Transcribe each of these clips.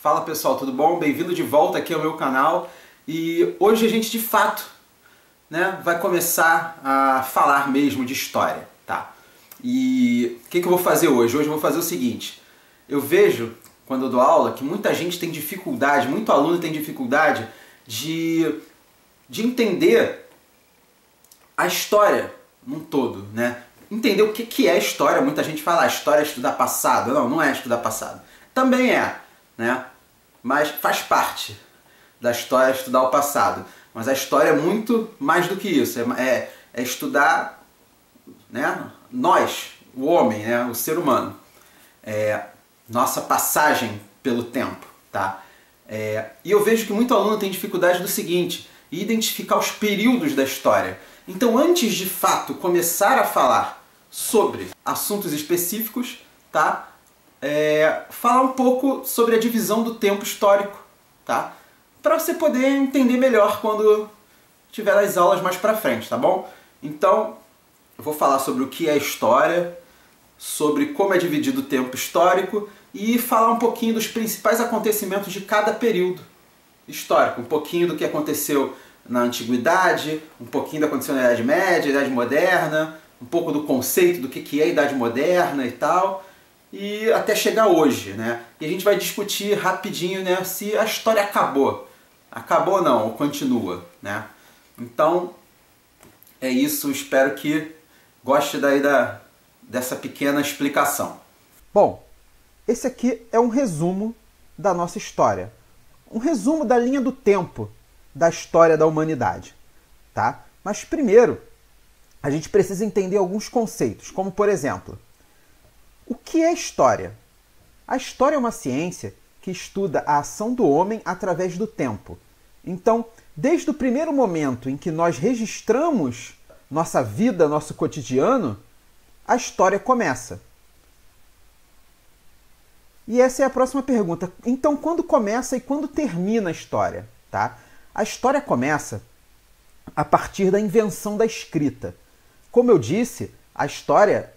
Fala pessoal, tudo bom? Bem-vindo de volta aqui ao meu canal. E hoje a gente de fato, vai começar a falar mesmo de história, tá? E o que eu vou fazer hoje? Hoje eu vou fazer o seguinte: eu vejo, quando eu dou aula, que muita gente tem dificuldade, muito aluno tem dificuldade de entender a história num todo, né? Entender o que é história. Muita gente fala, história é estudar passado. Não, não é estudar passado. Também é, né? Mas faz parte da história estudar o passado. Mas a história é muito mais do que isso. É estudar, né? Nós, o homem, né? O ser humano. Nossa passagem pelo tempo, tá? E eu vejo que muito aluno tem dificuldade do seguinte: identificar os períodos da história. Então, antes de fato começar a falar sobre assuntos específicos, tá? Falar um pouco sobre a divisão do tempo histórico, tá? Para você poder entender melhor quando tiver as aulas mais para frente, tá bom? Então, eu vou falar sobre o que é história, sobre como é dividido o tempo histórico e falar um pouquinho dos principais acontecimentos de cada período histórico, um pouquinho do que aconteceu na Antiguidade, um pouquinho do que aconteceu na Idade Média, Idade Moderna, um pouco do conceito do que é Idade Moderna e tal, e até chegar hoje, né? E a gente vai discutir rapidinho, né, se a história acabou. Acabou ou não, ou continua, né? Então, é isso. Espero que goste dessa pequena explicação. Bom, esse aqui é um resumo da nossa história. Um resumo da linha do tempo da história da humanidade, tá? Mas primeiro, a gente precisa entender alguns conceitos, como por exemplo, o que é história? A história é uma ciência que estuda a ação do homem através do tempo. Então, desde o primeiro momento em que nós registramos nossa vida, nosso cotidiano, a história começa. E essa é a próxima pergunta. Então, quando começa e quando termina a história? Tá? A história começa a partir da invenção da escrita. Como eu disse, a história,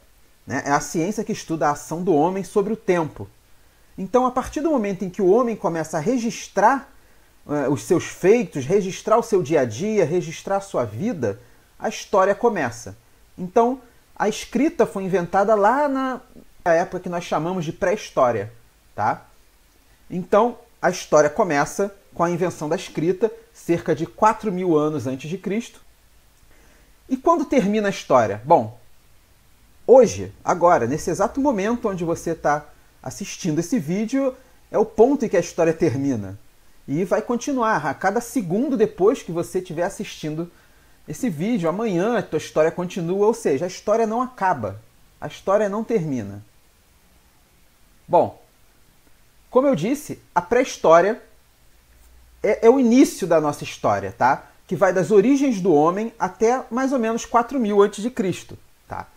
né, é a ciência que estuda a ação do homem sobre o tempo. Então, a partir do momento em que o homem começa a registrar os seus feitos, registrar o seu dia a dia, registrar a sua vida, a história começa. Então, a escrita foi inventada lá na época que nós chamamos de pré-história, tá? Então, a história começa com a invenção da escrita, cerca de 4.000 anos antes de Cristo. E quando termina a história? Bom, hoje, agora, nesse exato momento onde você está assistindo esse vídeo, é o ponto em que a história termina. E vai continuar. A cada segundo depois que você estiver assistindo esse vídeo, amanhã a tua história continua, ou seja, a história não acaba. A história não termina. Bom, como eu disse, a pré-história é o início da nossa história, tá? Que vai das origens do homem até mais ou menos 4.000 a.C., tá?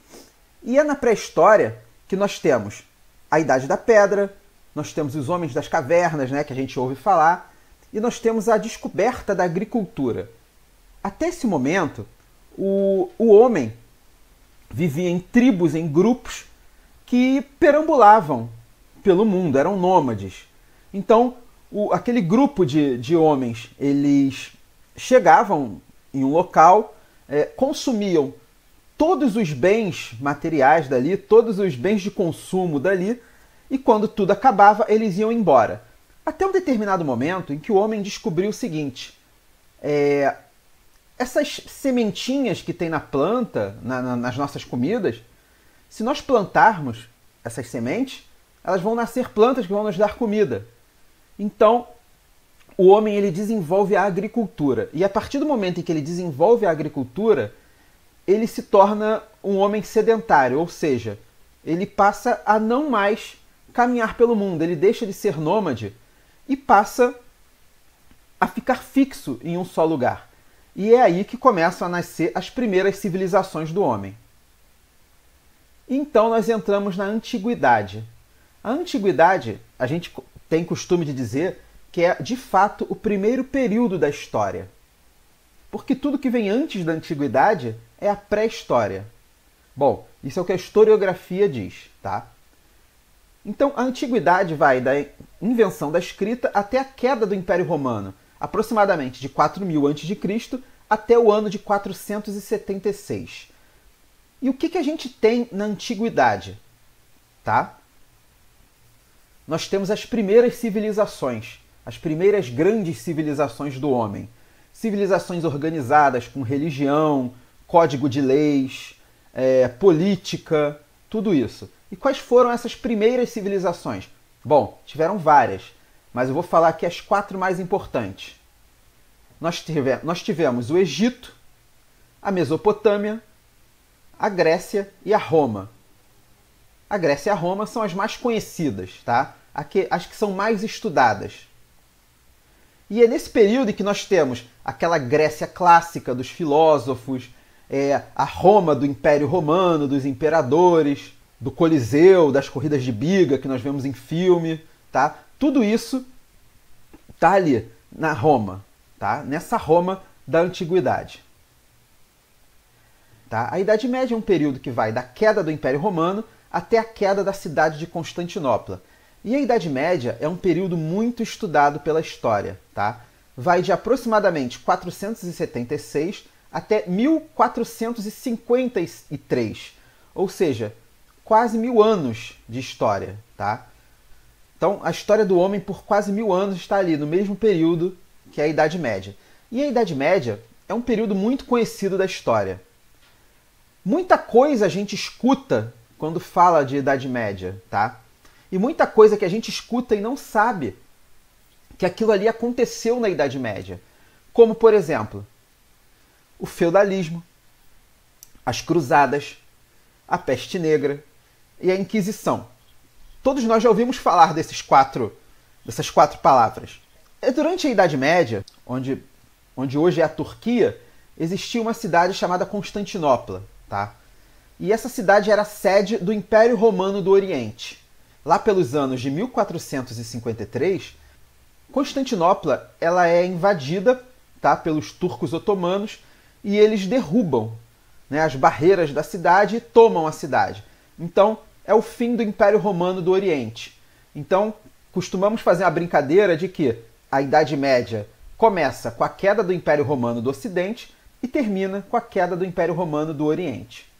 E é na pré-história que nós temos a Idade da Pedra, nós temos os homens das cavernas, né, que a gente ouve falar, e nós temos a descoberta da agricultura. Até esse momento, o homem vivia em tribos, em grupos que perambulavam pelo mundo, eram nômades. Então, aquele grupo de homens, eles chegavam em um local, consumiam todos os bens materiais dali, todos os bens de consumo dali, e quando tudo acabava, eles iam embora. Até um determinado momento em que o homem descobriu o seguinte: essas sementinhas que tem na planta, nas nossas comidas, se nós plantarmos essas sementes, elas vão nascer plantas que vão nos dar comida. Então, o homem ele desenvolve a agricultura. E a partir do momento em que ele desenvolve a agricultura, ele se torna um homem sedentário, ou seja, ele passa a não mais caminhar pelo mundo, ele deixa de ser nômade e passa a ficar fixo em um só lugar. E é aí que começam a nascer as primeiras civilizações do homem. Então nós entramos na Antiguidade. A Antiguidade, a gente tem costume de dizer que é, de fato, o primeiro período da história. Porque tudo que vem antes da Antiguidade é a pré-história. Bom, isso é o que a historiografia diz, tá? Então, a antiguidade vai da invenção da escrita até a queda do Império Romano, aproximadamente de 4000 a.C. até o ano de 476. E o que a gente tem na antiguidade? Tá? Nós temos as primeiras civilizações, as primeiras grandes civilizações do homem. Civilizações organizadas com religião, código de leis, política, tudo isso. E quais foram essas primeiras civilizações? Bom, tiveram várias, mas eu vou falar aqui as 4 mais importantes. Nós tivemos o Egito, a Mesopotâmia, a Grécia e a Roma. A Grécia e a Roma são as mais conhecidas, tá? As que são mais estudadas. E é nesse período em que nós temos aquela Grécia clássica dos filósofos, a Roma do Império Romano, dos imperadores, do Coliseu, das corridas de biga que nós vemos em filme, tá? Tudo isso tá ali na Roma, tá? Nessa Roma da antiguidade. Tá? A Idade Média é um período que vai da queda do Império Romano até a queda da cidade de Constantinopla. E a Idade Média é um período muito estudado pela história. Tá? Vai de aproximadamente 476 até 1453, ou seja, quase 1000 anos de história. Tá? Então, a história do homem por quase 1000 anos está ali, no mesmo período que a Idade Média. E a Idade Média é um período muito conhecido da história. Muita coisa a gente escuta quando fala de Idade Média, tá? E muita coisa que a gente escuta e não sabe que aquilo ali aconteceu na Idade Média. Como, por exemplo, o feudalismo, as cruzadas, a peste negra e a Inquisição. Todos nós já ouvimos falar dessas quatro palavras. Durante a Idade Média, onde hoje é a Turquia, existia uma cidade chamada Constantinopla. Tá? E essa cidade era a sede do Império Romano do Oriente. Lá pelos anos de 1453, Constantinopla ela é invadida, tá, pelos turcos otomanos e eles derrubam, né, as barreiras da cidade e tomam a cidade. Então, é o fim do Império Romano do Oriente. Então, costumamos fazer a brincadeira de que a Idade Média começa com a queda do Império Romano do Ocidente e termina com a queda do Império Romano do Oriente.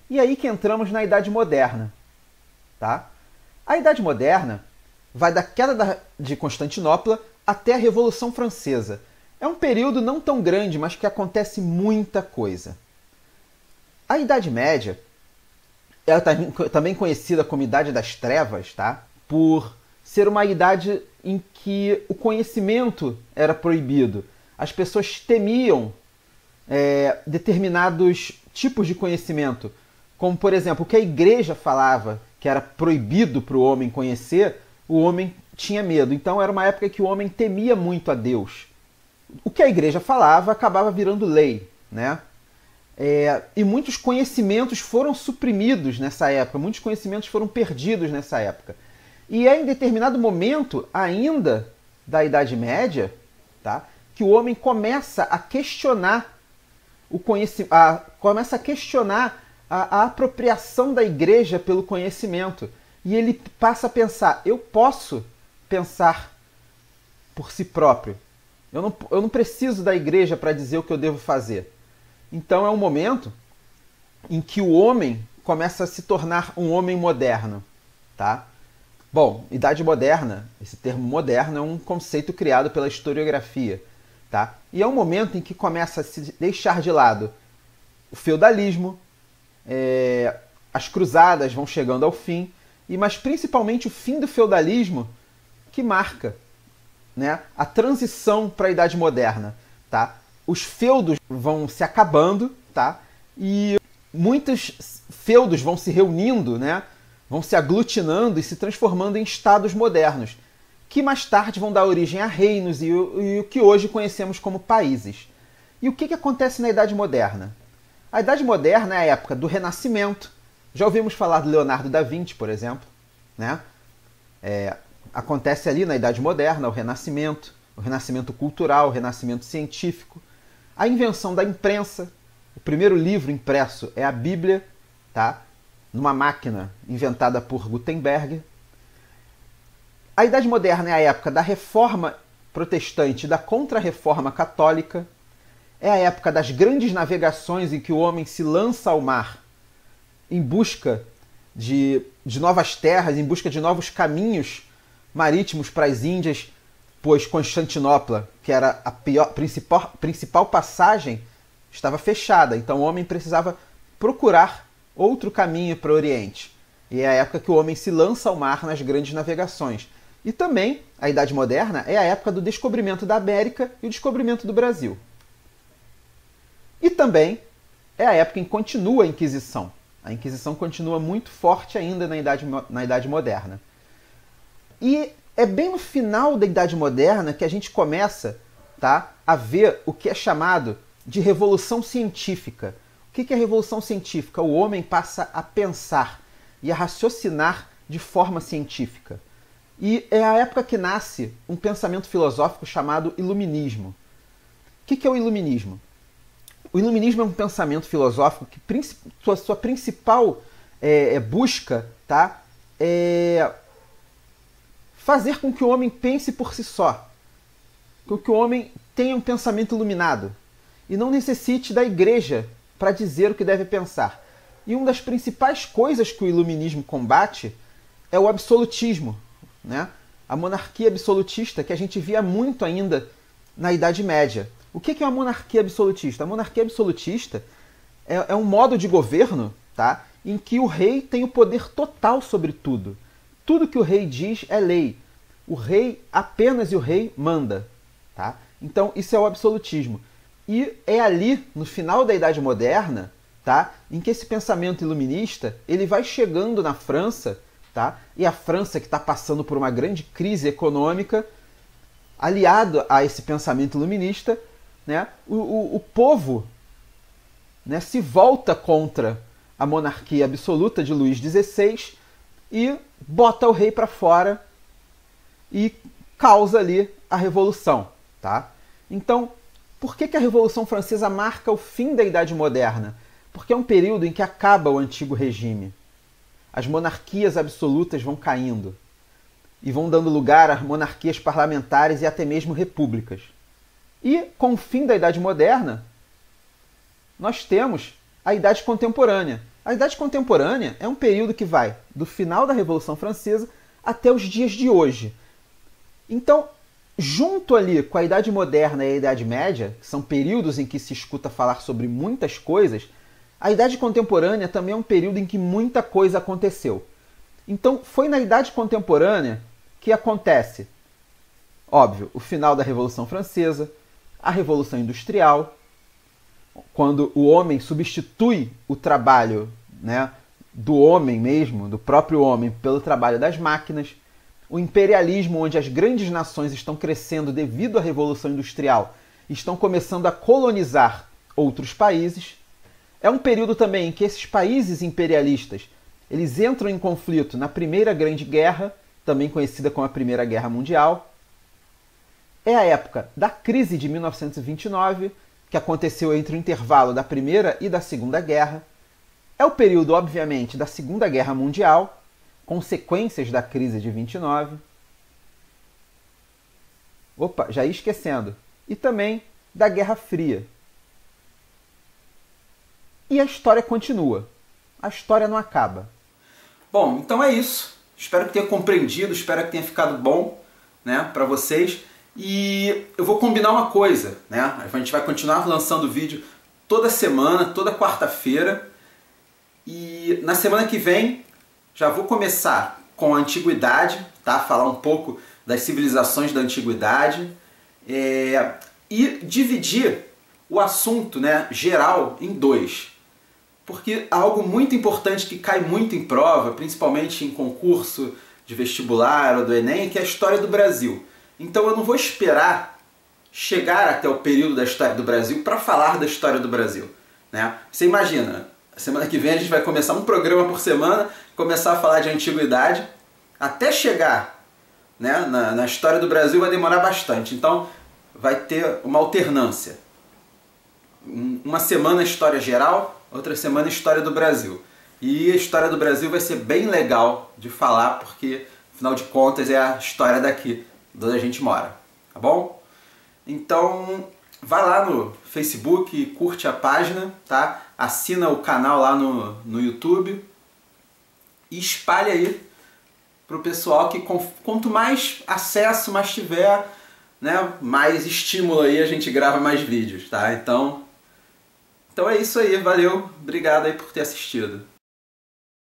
E aí que entramos na Idade Moderna. Tá? A Idade Moderna vai da queda de Constantinopla até a Revolução Francesa. É um período não tão grande, mas que acontece muita coisa. A Idade Média é também conhecida como Idade das Trevas, tá? Por ser uma idade em que o conhecimento era proibido. As pessoas temiam determinados tipos de conhecimento, como, por exemplo, o que a igreja falava que era proibido para o homem conhecer, o homem tinha medo. Então era uma época que o homem temia muito a Deus. O que a igreja falava acabava virando lei, né? E muitos conhecimentos foram suprimidos nessa época, muitos conhecimentos foram perdidos nessa época. E é em determinado momento, ainda da Idade Média, tá, que o homem começa a questionar a apropriação da igreja pelo conhecimento. E ele passa a pensar, eu posso pensar por si próprio. Eu não preciso da igreja para dizer o que eu devo fazer. Então é um momento em que o homem começa a se tornar um homem moderno. Tá? Bom, Idade Moderna, esse termo moderno é um conceito criado pela historiografia. Tá? E é um momento em que começa a se deixar de lado o feudalismo, as cruzadas vão chegando ao fim, mas principalmente o fim do feudalismo que marca, né, a transição para a Idade Moderna. Tá? Os feudos vão se acabando, tá? E muitos feudos vão se reunindo, né, vão se aglutinando e se transformando em estados modernos, que mais tarde vão dar origem a reinos e o que hoje conhecemos como países. E o que acontece na Idade Moderna? A Idade Moderna é a época do Renascimento. Já ouvimos falar de Leonardo da Vinci, por exemplo. Né? Acontece ali na Idade Moderna o renascimento cultural, o renascimento científico, a invenção da imprensa. O primeiro livro impresso é a Bíblia, tá? Numa máquina inventada por Gutenberg. A Idade Moderna é a época da Reforma Protestante e da Contra-Reforma Católica. É a época das grandes navegações em que o homem se lança ao mar em busca de novas terras, em busca de novos caminhos marítimos para as Índias, pois Constantinopla, que era a principal passagem, estava fechada. Então o homem precisava procurar outro caminho para o Oriente. E é a época que o homem se lança ao mar nas grandes navegações. E também, a Idade Moderna é a época do descobrimento da América e o descobrimento do Brasil. E também é a época em que continua a Inquisição. A Inquisição continua muito forte ainda na Idade Moderna. E é bem no final da Idade Moderna que a gente começa, tá, a ver o que é chamado de Revolução Científica. O que é a Revolução Científica? O homem passa a pensar e a raciocinar de forma científica. E é a época que nasce um pensamento filosófico chamado Iluminismo. O que é o Iluminismo? O Iluminismo é um pensamento filosófico que sua principal busca, tá, é fazer com que o homem pense por si só, com que o homem tenha um pensamento iluminado e não necessite da igreja para dizer o que deve pensar. E uma das principais coisas que o Iluminismo combate é o absolutismo, né? A monarquia absolutista, que a gente via muito ainda na Idade Média. O que é uma monarquia absolutista? A monarquia absolutista é um modo de governo, tá, em que o rei tem o poder total sobre tudo. Tudo que o rei diz é lei. O rei apenas e o rei manda. Tá? Então isso é o absolutismo. E é ali, no final da Idade Moderna, tá, em que esse pensamento iluminista ele vai chegando na França, tá? E a França, que está passando por uma grande crise econômica, aliado a esse pensamento iluminista, né, o povo, né, se volta contra a monarquia absoluta de Luís XVI e bota o rei para fora e causa ali a Revolução. Tá? Então, por que a Revolução Francesa marca o fim da Idade Moderna? Porque é um período em que acaba o antigo regime. As monarquias absolutas vão caindo e vão dando lugar a monarquias parlamentares e até mesmo repúblicas. E, com o fim da Idade Moderna, nós temos a Idade Contemporânea. A Idade Contemporânea é um período que vai do final da Revolução Francesa até os dias de hoje. Então, junto ali com a Idade Moderna e a Idade Média, que são períodos em que se escuta falar sobre muitas coisas, a Idade Contemporânea também é um período em que muita coisa aconteceu. Então, foi na Idade Contemporânea que acontece, óbvio, o final da Revolução Francesa, a Revolução Industrial, quando o homem substitui o trabalho, né, do homem mesmo, do próprio homem, pelo trabalho das máquinas, o imperialismo, onde as grandes nações estão crescendo devido à Revolução Industrial, estão começando a colonizar outros países. É um período também em que esses países imperialistas eles entram em conflito na Primeira Grande Guerra, também conhecida como a Primeira Guerra Mundial. É a época da crise de 1929, que aconteceu entre o intervalo da Primeira e da Segunda Guerra. É o período, obviamente, da Segunda Guerra Mundial, consequências da crise de 29. Opa, já ia esquecendo. E também da Guerra Fria. E a história continua. A história não acaba. Bom, então é isso. Espero que tenha compreendido, espero que tenha ficado bom, né, para vocês. E eu vou combinar uma coisa, né? A gente vai continuar lançando vídeo toda semana, toda quarta-feira. E na semana que vem já vou começar com a Antiguidade, tá? Falar um pouco das civilizações da Antiguidade e dividir o assunto, né, geral em dois. Porque algo muito importante que cai muito em prova, principalmente em concurso de vestibular ou do Enem, que é a história do Brasil. Então eu não vou esperar chegar até o período da história do Brasil para falar da história do Brasil, né? Você imagina, semana que vem a gente vai começar um programa por semana, começar a falar de antiguidade, até chegar, né, na história do Brasil vai demorar bastante. Então vai ter uma alternância. Uma semana história geral, outra semana história do Brasil. E a história do Brasil vai ser bem legal de falar, porque Afinal de contas é a história daqui, de onde a gente mora, tá bom? Então vai lá no Facebook, curte a página, tá? Assina o canal lá no YouTube e espalha aí pro pessoal que quanto mais acesso, mais tiver, né, mais estímulo aí, a gente grava mais vídeos, tá? Então é isso aí, valeu, obrigado aí por ter assistido.